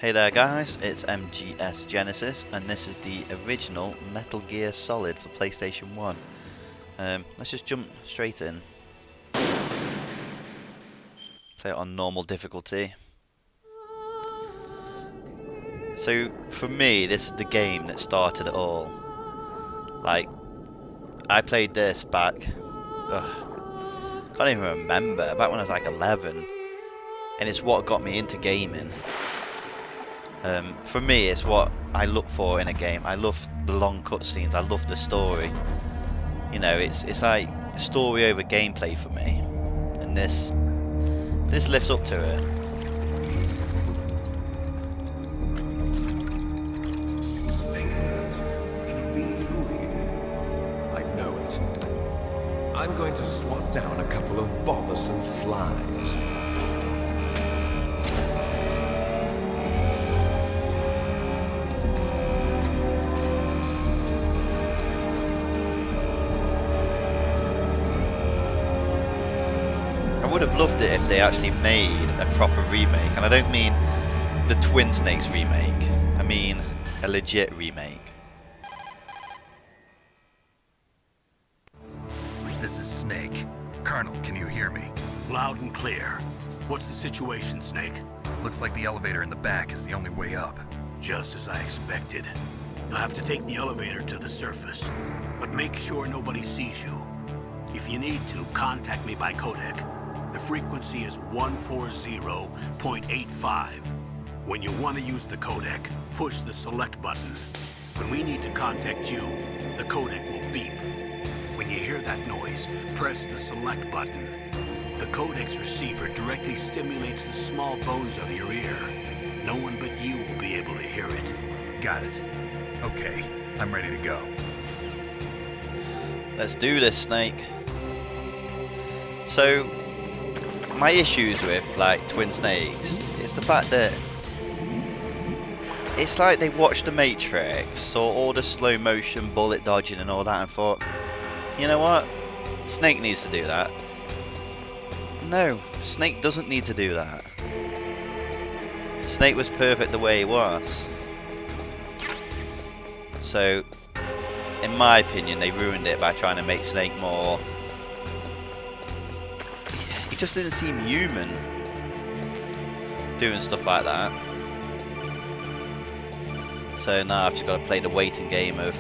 Hey there guys, it's MGS Genesis and this is the original Metal Gear Solid for PlayStation 1. Let's just jump straight in. Play it on normal difficulty. So for me, this is the game that started it all. Like, I played this back, can't even remember, back when I was like 11. And it's what got me into gaming. For me, it's what I look for in a game. I love the long cutscenes. I love the story. You know, it's like story over gameplay for me, and this lifts up to it. I know it. I'm going to swat down a couple of bothersome flies. I would have loved it if they actually made a proper remake, and I don't mean the Twin Snakes remake, I mean a legit remake. This is Snake. Colonel, can you hear me? Loud and clear. What's the situation, Snake? Looks like the elevator in the back is the only way up. Just as I expected. You'll have to take the elevator to the surface, but make sure nobody sees you. If you need to, contact me by codec. The frequency is 140.85. When you want to use the codec, push the select button. When we need to contact you, the codec will beep. When you hear that noise, press the select button. The codec's receiver directly stimulates the small bones of your ear. No one but you will be able to hear it. Got it. Okay, I'm ready to go. Let's do this, Snake. So, my issues with like Twin Snakes is the fact that it's like they watched The Matrix, saw all the slow motion bullet dodging and all that, and thought, you know what, Snake needs to do that. No, Snake doesn't need to do that. Snake was perfect the way he was. So, in my opinion, they ruined it by trying to make Snake more... He just didn't seem human doing stuff like that. So now I've just got to play the waiting game of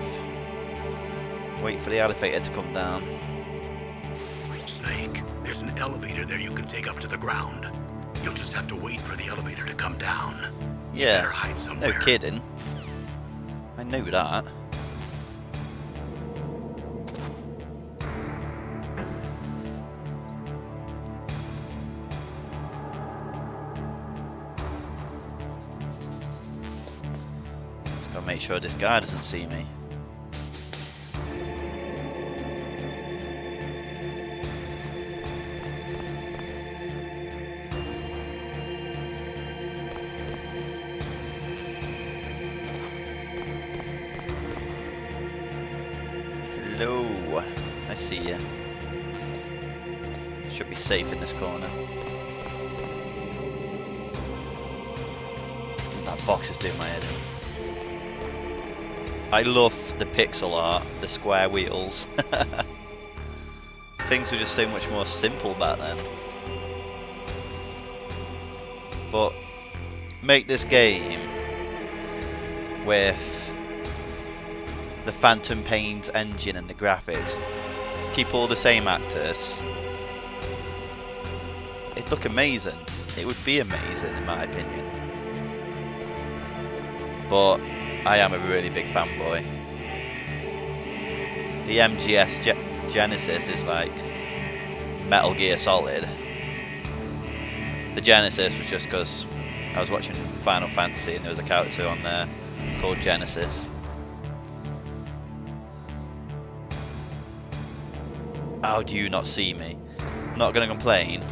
wait for the elevator to come down. Snake, there's an elevator there you can take up to the ground. You'll just have to wait for the elevator to come down. You better hide somewhere. No kidding. I know that. Gotta make sure this guy doesn't see me. Hello, I see you. Should be safe in this corner. That box is doing my head in. I love the pixel art, the square wheels. Things were just so much more simple back then. But make this game with the Phantom Pain's engine and the graphics. Keep all the same actors. It'd look amazing. It would be amazing in my opinion. But I am a really big fanboy. The MGS Genesis is like Metal Gear Solid. The Genesis was just because I was watching Final Fantasy and there was a character on there called Genesis. How do you not see me? I'm not gonna complain.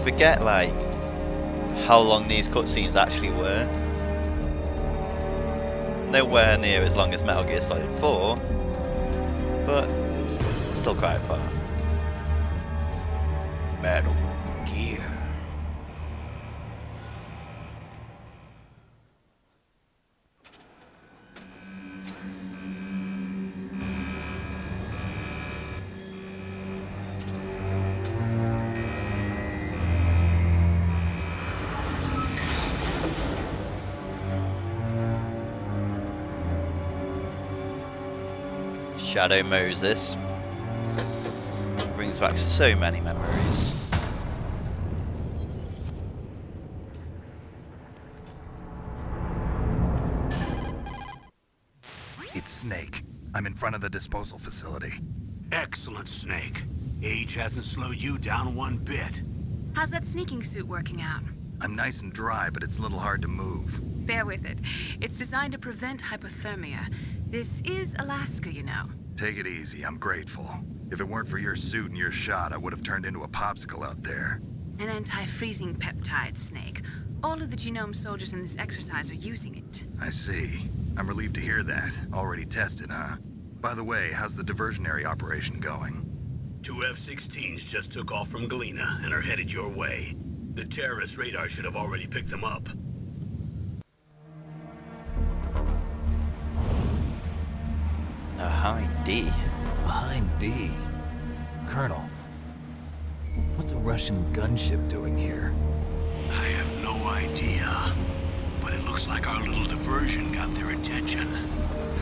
forget like how long these cutscenes actually were. Nowhere near as long as Metal Gear Solid 4, but still quite far. Metal Gear. Shadow Moses brings back so many memories. It's Snake. I'm in front of the disposal facility. Excellent, Snake. Age hasn't slowed you down one bit. How's that sneaking suit working out? I'm nice and dry, but it's a little hard to move. Bear with it. It's designed to prevent hypothermia. This is Alaska, you know. Take it easy, I'm grateful. If it weren't for your suit and your shot, I would have turned into a popsicle out there. An anti-freezing peptide, Snake. All of the genome soldiers in this exercise are using it. I see. I'm relieved to hear that. Already tested, huh? By the way, how's the diversionary operation going? 2 F-16s just took off from Galena and are headed your way. The terrorist radar should have already picked them up. Behind D. Behind D. Colonel, what's a Russian gunship doing here? I have no idea, but it looks like our little diversion got their attention.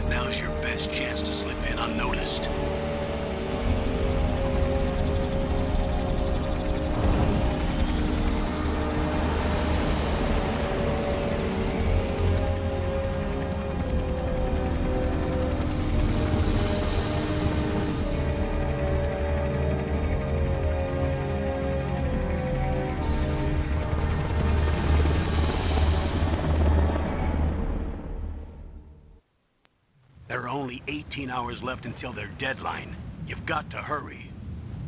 Now's your best chance to slip in unnoticed. There are only 18 hours left until their deadline. You've got to hurry.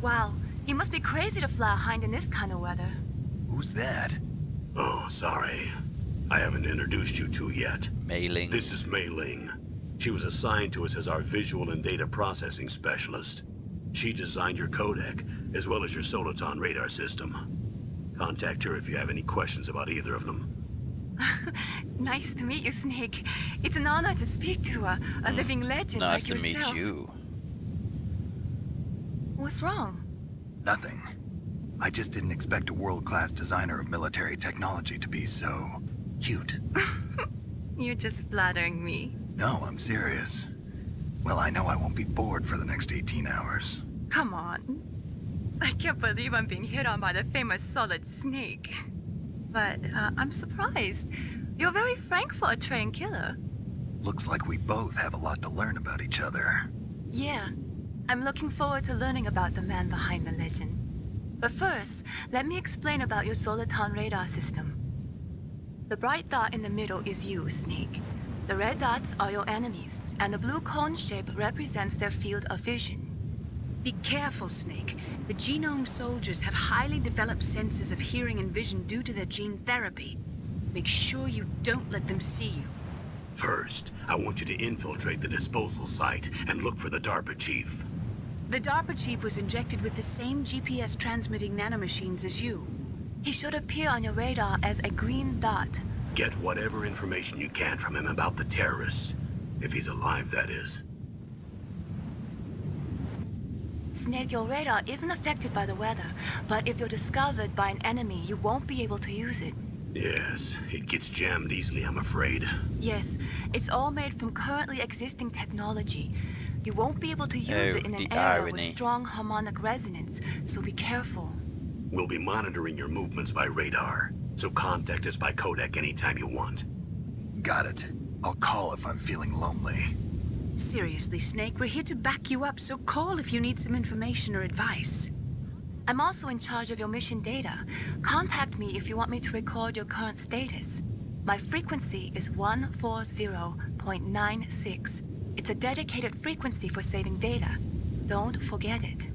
Wow, you must be crazy to fly a hind in this kind of weather. Who's that? Oh, sorry. I haven't introduced you to yet. Mei Ling. This is Mei Ling. She was assigned to us as our visual and data processing specialist. She designed your codec, as well as your Soliton radar system. Contact her if you have any questions about either of them. Nice to meet you, Snake. It's an honor to speak to a living legend Nice like to meet yourself. you. What's wrong? Nothing. I just didn't expect a world-class designer of military technology to be so cute. You're just flattering me. No, I'm serious. Well, I know I won't be bored for the next 18 hours. Come on. I can't believe I'm being hit on by the famous Solid Snake. But I'm surprised. You're very frank for a trained killer. Looks like we both have a lot to learn about each other. Yeah. I'm looking forward to learning about the man behind the legend. But first, let me explain about your Soliton radar system. The bright dot in the middle is you, Snake. The red dots are your enemies, and the blue cone shape represents their field of vision. Be careful, Snake. The genome soldiers have highly developed senses of hearing and vision due to their gene therapy. Make sure you don't let them see you. First, I want you to infiltrate the disposal site and look for the DARPA chief. The DARPA chief was injected with the same GPS transmitting nanomachines as you. He should appear on your radar as a green dot. Get whatever information you can from him about the terrorists. If he's alive, that is. Snake, your radar isn't affected by the weather, but if you're discovered by an enemy, you won't be able to use it. Yes, it gets jammed easily, I'm afraid. Yes, it's all made from currently existing technology. You won't be able to use it in an the era with irony. strong harmonic resonance, so be careful. We'll be monitoring your movements by radar, so contact us by codec anytime you want. Got it. I'll call if I'm feeling lonely. Seriously, Snake, we're here to back you up, so call if you need some information or advice. I'm also in charge of your mission data. Contact me if you want me to record your current status. My frequency is 140.96. It's a dedicated frequency for saving data. Don't forget it.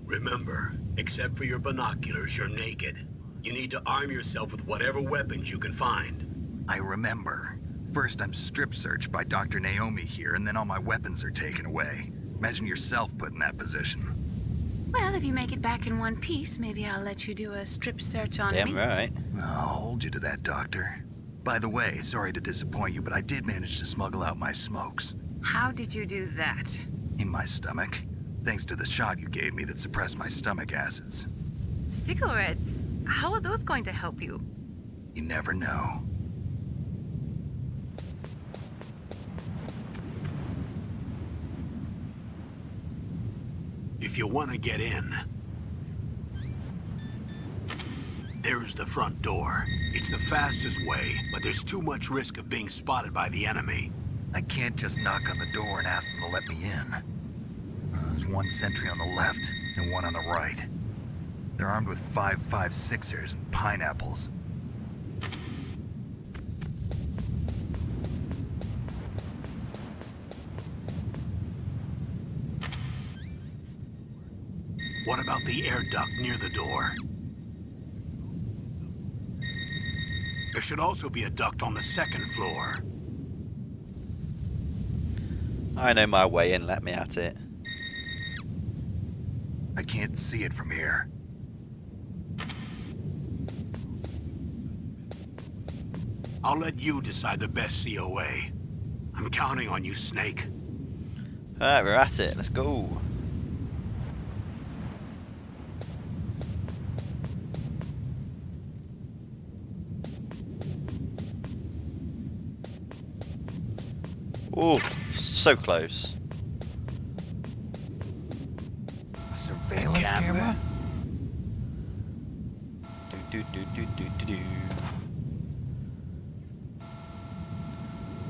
Remember, Except for your binoculars, you're naked. You need to arm yourself with whatever weapons you can find. I remember. First, I'm strip searched by Dr. Naomi here, and then all my weapons are taken away. Imagine yourself put in that position. Well, if you make it back in one piece, maybe I'll let you do a strip search on Damn me. right. I'll hold you to that, Doctor. By the way, sorry to disappoint you, but I did manage to smuggle out my smokes. How did you do that? In my stomach. Thanks to the shot you gave me that suppressed my stomach acids. Cigarettes? How are those going to help you? You never know. If you want to get in, there's the front door. It's the fastest way, but there's too much risk of being spotted by the enemy. I can't just knock on the door and ask them to let me in. There's one sentry on the left and one on the right. They're armed with 5.56ers and pineapples. What about the air duct near the door? There should also be a duct on the second floor. I know my way in, let me at it. I can't see it from here. I'll let you decide the best COA. I'm counting on you, Snake. Alright, we're at it. Let's go. Oh, so close. A surveillance camera? Do.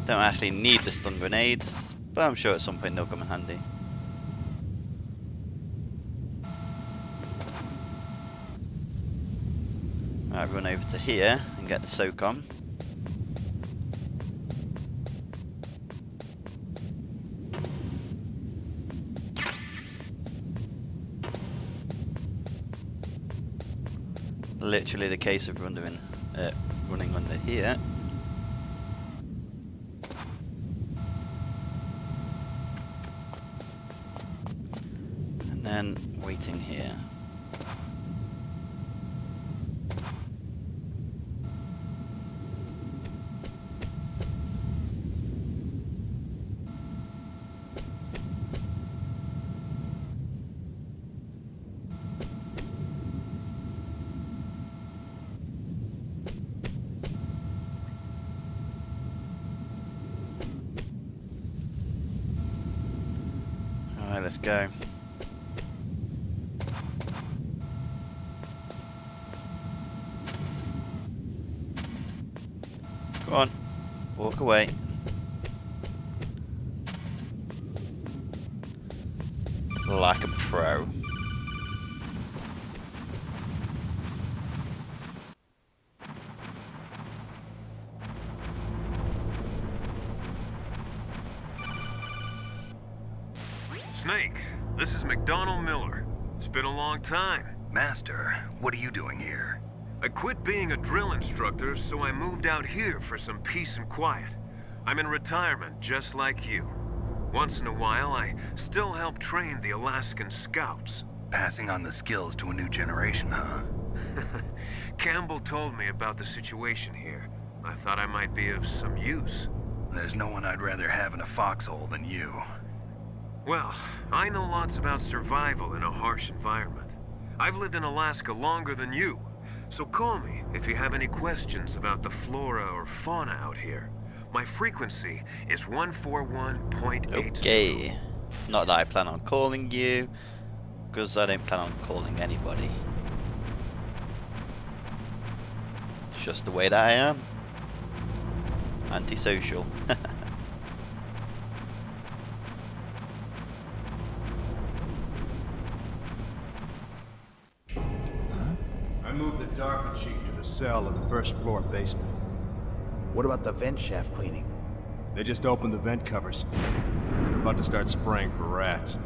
Don't actually need the stun grenades, but I'm sure at some point they'll come in handy. Right, run over to here and get the SOCOM. Literally the case of running under here. And then waiting here. Alright, let's go. Go on, walk away. Like a pro. Snake, this is McDonald Miller. It's been a long time. Master, what are you doing here? I quit being a drill instructor, so I moved out here for some peace and quiet. I'm in retirement, just like you. Once in a while, I still help train the Alaskan Scouts. Passing on the skills to a new generation, huh? Campbell told me about the situation here. I thought I might be of some use. There's no one I'd rather have in a foxhole than you. Well, I know lots about survival in a harsh environment. I've lived in Alaska longer than you, so call me if you have any questions about the flora or fauna out here. My frequency is 141.80. Okay. Not that I plan on calling you, because I don't plan on calling anybody. It's just the way that I am. Antisocial. I moved the dark sheet to the cell in the first floor basement. What about the vent shaft cleaning? They just opened the vent covers. They're about to start spraying for rats.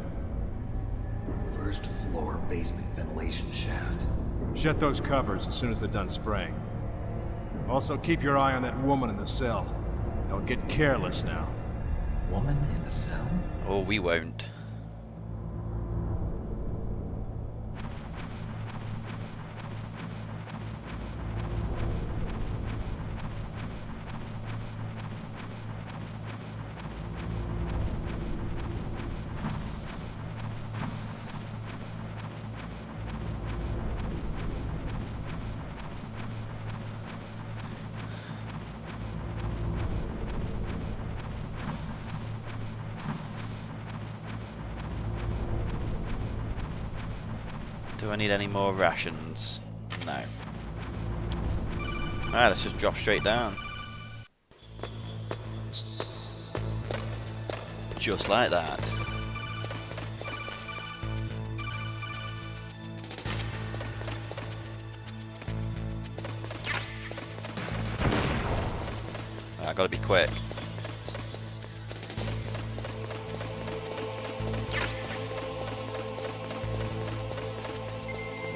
For first floor basement ventilation shaft. Shut those covers as soon as they're done spraying. Also, keep your eye on that woman in the cell. Don't get careless now. Woman in the cell? Oh, we won't. Do I need any more rations? No. Alright, let's just drop straight down. Just like that. I gotta be quick.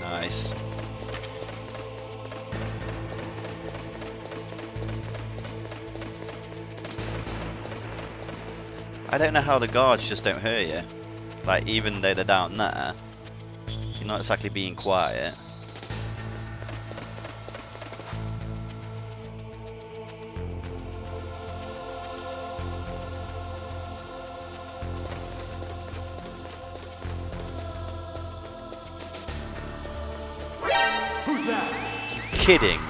Nice. I don't know how the guards just don't hear you. Like, even though they're down there, you're not exactly being quiet. Who's that? Kidding.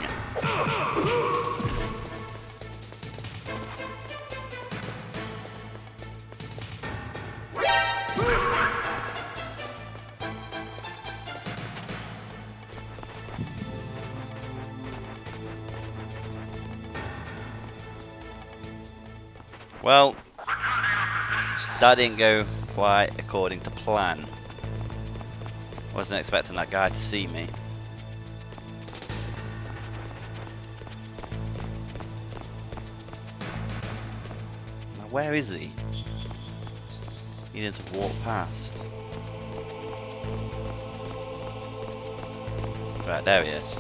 Well, that didn't go quite according to plan. Wasn't expecting that guy to see me. Now, where is he? He needed to walk past. Right, there he is.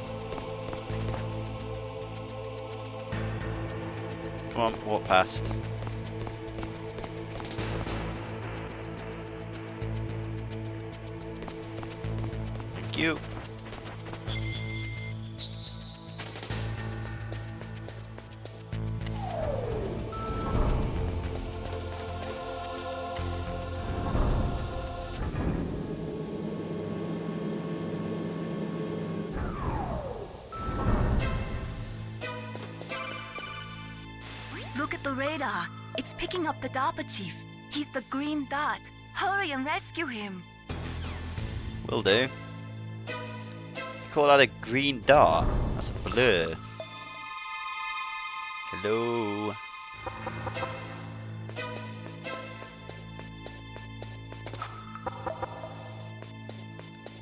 Come on, walk past. Thank you. Look at the radar. It's picking up the DARPA chief. He's the green dot. Hurry and rescue him. Will do. You call that a green dot? That's a blur. Hello.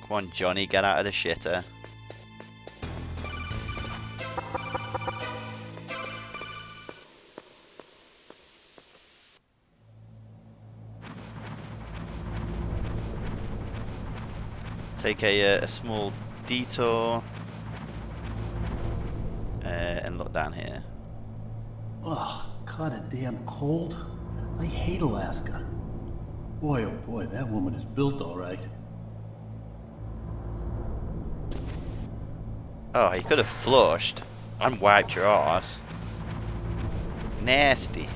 Come on, Johnny, get out of the shitter. Take a small detour and look down here. Ugh, kinda damn cold. I hate Alaska. Boy, oh boy, that woman is built all right. Oh, he could have flushed and wiped your ass. Nasty.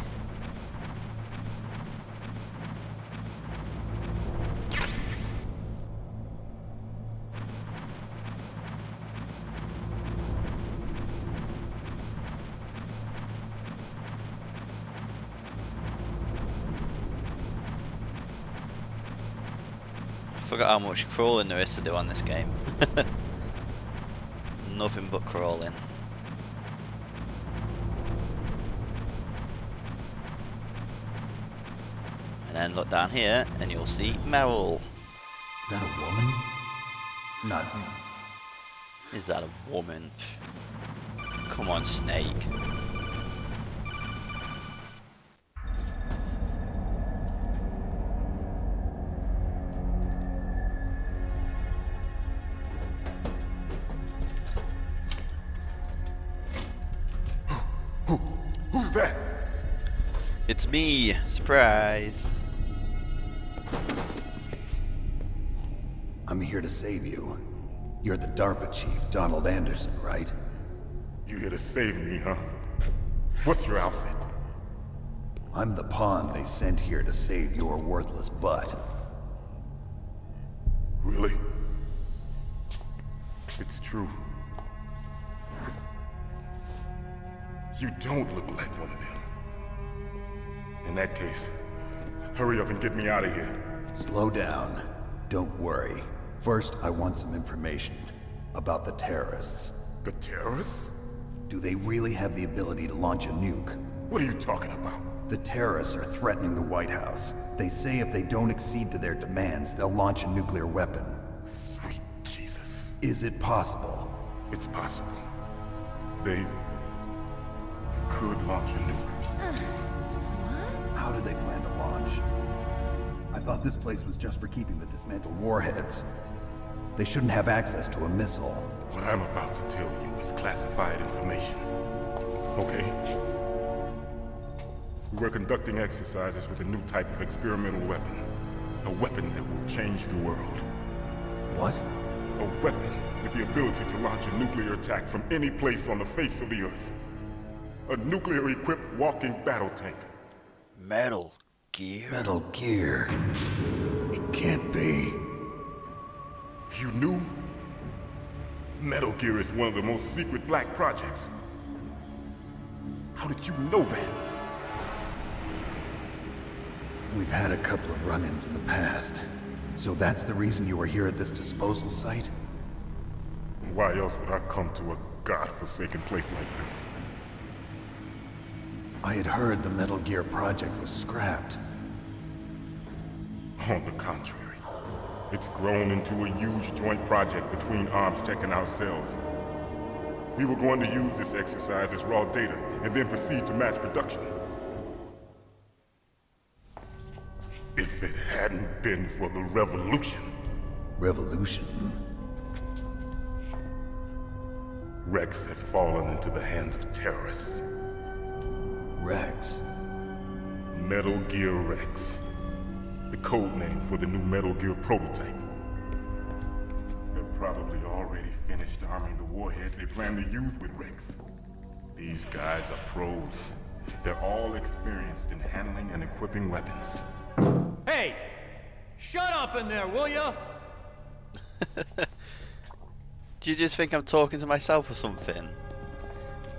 I forgot how much crawling there is to do on this game. Nothing but crawling. And then look down here and you'll see Meryl. Is that a woman? Not me. Is that a woman? Come on, Snake. It's me! Surprise! I'm here to save you. You're the DARPA chief, Donald Anderson, right? You here to save me, huh? What's your outfit? I'm the pawn they sent here to save your worthless butt. Really? It's true. You don't look like one of them. In that case, hurry up and get me out of here. Slow down. Don't worry. First, I want some information about the terrorists. The terrorists? Do they really have the ability to launch a nuke? What are you talking about? The terrorists are threatening the White House. They say if they don't accede to their demands, they'll launch a nuclear weapon. Sweet Jesus. Is it possible? It's possible. They could launch a nuke. How do they plan to launch? I thought this place was just for keeping the dismantled warheads. They shouldn't have access to a missile. What I'm about to tell you is classified information. Okay? We were conducting exercises with a new type of experimental weapon. A weapon that will change the world. What? A weapon with the ability to launch a nuclear attack from any place on the face of the Earth. A nuclear-equipped walking battle tank. Metal Gear? Metal Gear. It can't be. You knew? Metal Gear is one of the most secret black projects. How did you know that? We've had a couple of run-ins in the past. So that's the reason you were here at this disposal site? Why else would I come to a godforsaken place like this? I had heard the Metal Gear project was scrapped. On the contrary. It's grown into a huge joint project between Arms Tech and ourselves. We were going to use this exercise as raw data, and then proceed to mass production. If it hadn't been for the revolution... Revolution? Rex has fallen into the hands of terrorists. Rex? Metal Gear Rex. The code name for the new Metal Gear prototype. They're probably already finished arming the warhead they plan to use with Rex. These guys are pros. They're all experienced in handling and equipping weapons. Hey! Shut up in there, will ya? Do you just think I'm talking to myself or something?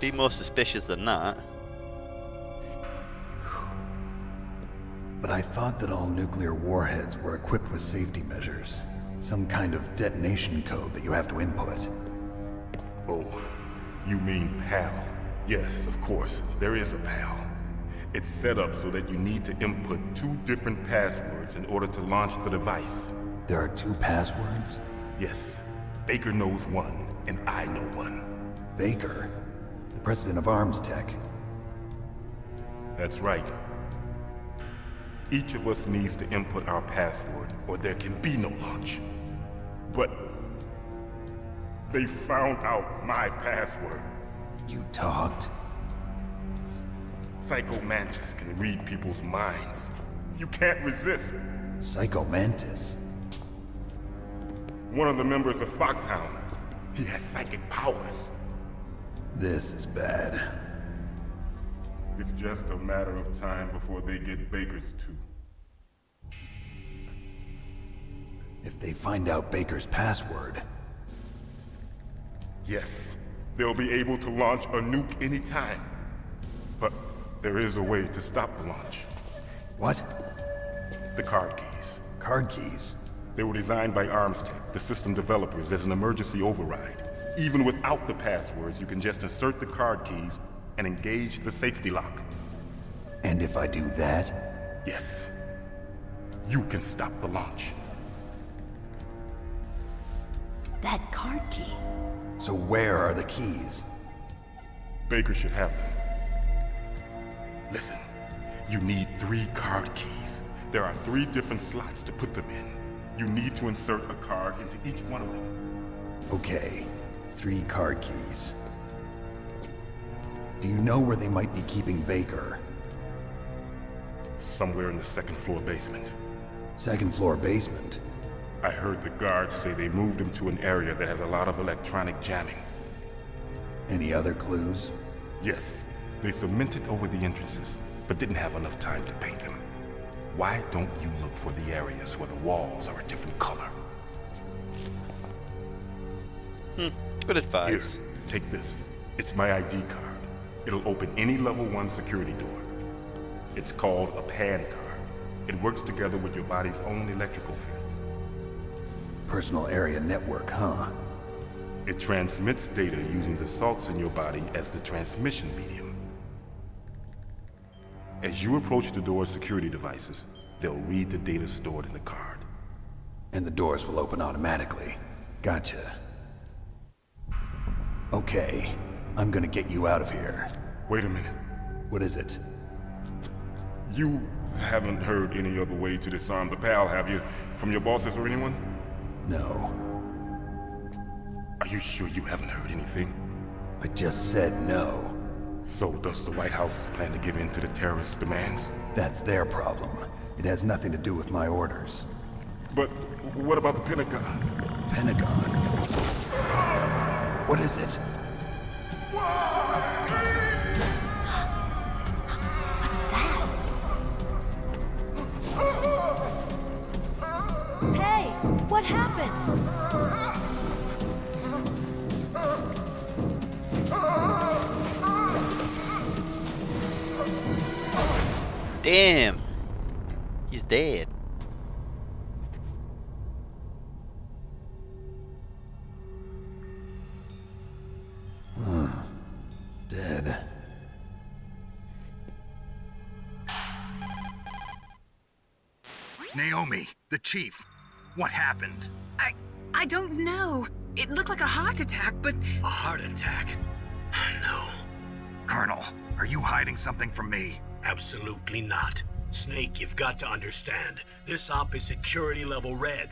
Be more suspicious than that. But I thought that all nuclear warheads were equipped with safety measures. Some kind of detonation code that you have to input. Oh, you mean PAL? Yes, of course, there is a PAL. It's set up so that you need to input 2 different passwords in order to launch the device. There are 2 passwords? Yes. Baker knows one, and I know one. Baker? The president of Arms Tech? That's right. Each of us needs to input our password, or there can be no launch. But they found out my password. You talked? Psycho Mantis can read people's minds. You can't resist. Psycho Mantis? One of the members of Foxhound. He has psychic powers. This is bad. It's just a matter of time before they get Baker's too. If they find out Baker's password... Yes, they'll be able to launch a nuke anytime. But there is a way to stop the launch. What? The card keys. Card keys? They were designed by Arms Tech, the system developers, as an emergency override. Even without the passwords, you can just insert the card keys and engage the safety lock. And if I do that? Yes. You can stop the launch. That card key. So where are the keys? Baker should have them. Listen, you need 3 card keys. There are 3 different slots to put them in. You need to insert a card into each one of them. Okay, 3 card keys. Do you know where they might be keeping Baker? Somewhere in the second floor basement. Second floor basement? I heard the guards say they moved him to an area that has a lot of electronic jamming. Any other clues? Yes, they cemented over the entrances, but didn't have enough time to paint them. Why don't you look for the areas where the walls are a different color? Good advice. Here, take this. It's my ID card. It'll open any level 1 security door. It's called a PAN card. It works together with your body's own electrical field. Personal area network, huh? It transmits data using the salts in your body as the transmission medium. As you approach the door's security devices, they'll read the data stored in the card. And the doors will open automatically. Gotcha. Okay, I'm gonna get you out of here. Wait a minute. What is it? You haven't heard any other way to disarm the PAL, have you? From your bosses or anyone? No. Are you sure you haven't heard anything? I just said no. So does the White House plan to give in to the terrorists' demands? That's their problem. It has nothing to do with my orders. But what about the Pentagon? Pentagon? What is it? What's that? Hey, what happened? Damn. He's dead. Dead. Naomi, the chief. What happened? I don't know. It looked like a heart attack, but A heart attack? No, Colonel, are you hiding something from me? absolutely not. Snake, you've got to understand. This op is security level red.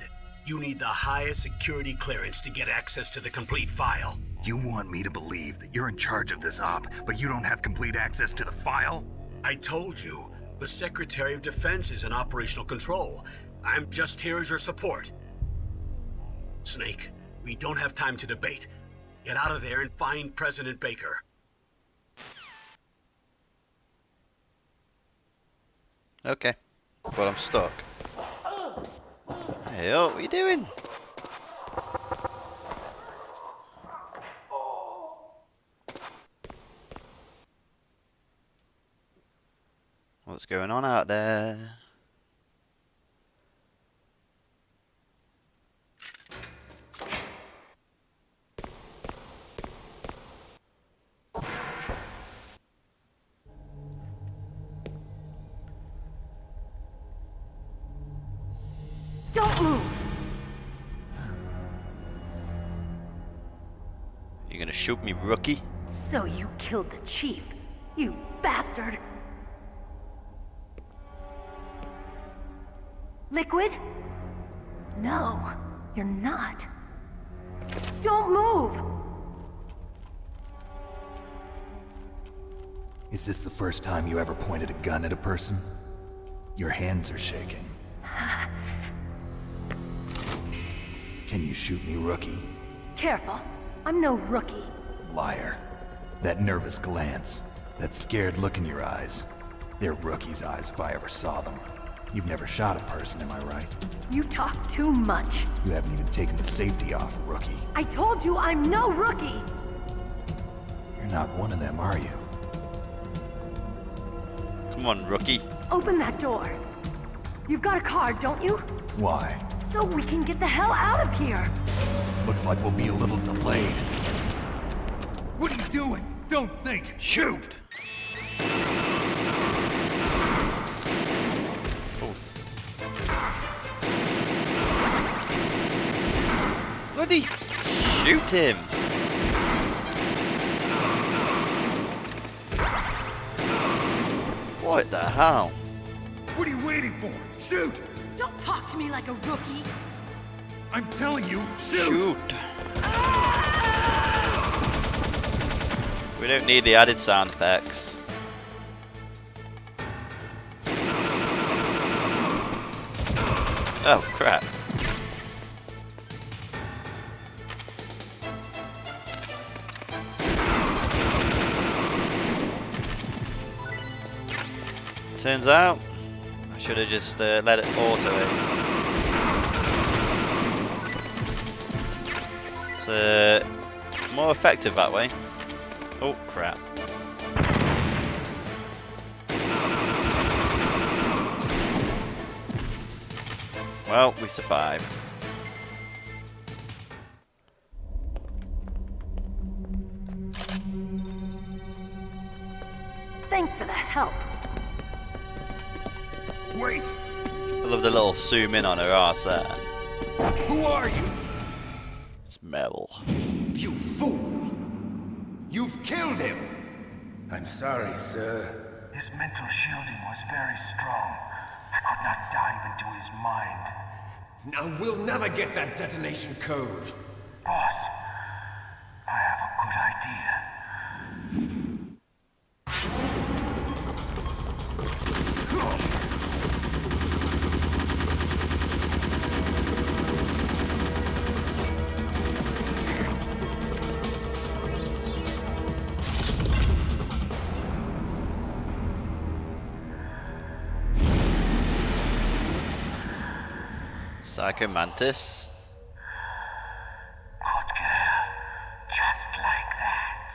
You need the highest security clearance to get access to the complete file. You want me to believe that you're in charge of this op, but you don't have complete access to the file? I told you, the Secretary of Defense is in operational control. I'm just here as your support. Snake, we don't have time to debate. Get out of there and find President Baker. Okay. But I'm stuck. Hey, what are you doing? What's going on out there? Don't move! You gonna shoot me, rookie? So you killed the chief, you bastard! Liquid? No, you're not. Don't move! Is this the first time you ever pointed a gun at a person? Your hands are shaking. Can you shoot me, rookie? Careful, I'm no rookie. Liar. That nervous glance, that scared look in your eyes. They're rookie's eyes if I ever saw them. You've never shot a person, am I right? You talk too much. You haven't even taken the safety off, rookie. I told you I'm no rookie! You're not one of them, are you? Come on, rookie. Open that door. You've got a card, don't you? Why? So we can get the hell out of here! Looks like we'll be a little delayed. What are you doing? Don't think! Shoot! Bloody shoot him! What the hell? What are you waiting for? Shoot! Don't talk to me like a rookie! I'm telling you, shoot! Shoot! We don't need the added sound effects. Oh, crap. Turns out, I should have just let it auto it. It's more effective that way. Oh, crap. Well, we survived. Thanks for the help. Wait! I love the little zoom in on her arse there. Who are you? It's Metal. You fool! You've killed him! I'm sorry, sir. His mental shielding was very strong. I could not dive into his mind. Now we'll never get that detonation code. Boss, I have a good idea. Psycho Mantis. Good girl. Just like that.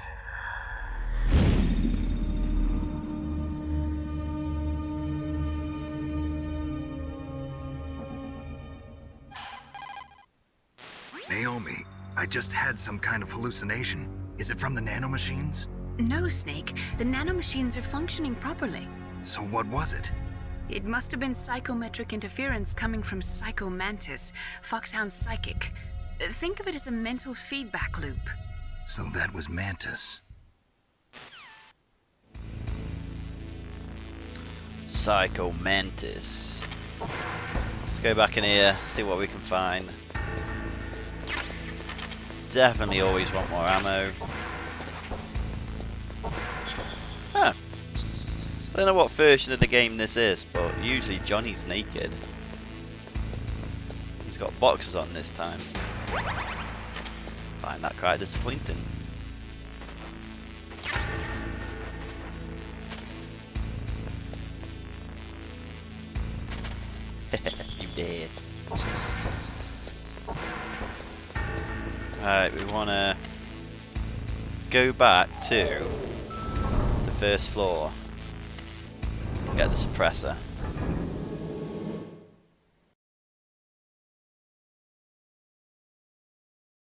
Naomi, I just had some kind of hallucination. Is it from the nanomachines? No, Snake. The nanomachines are functioning properly. So what was it? It must have been psychometric interference coming from Psycho Mantis, Foxhound's psychic. Think of it as a mental feedback loop. So that was Mantis. Psycho Mantis. Let's go back in here, see what we can find. Definitely always want more ammo. Huh. I don't know what version of the game this is, but usually Johnny's naked. He's got boxers on this time. Find that quite disappointing. You did. Alright, we want to go back to the first floor. Get the suppressor.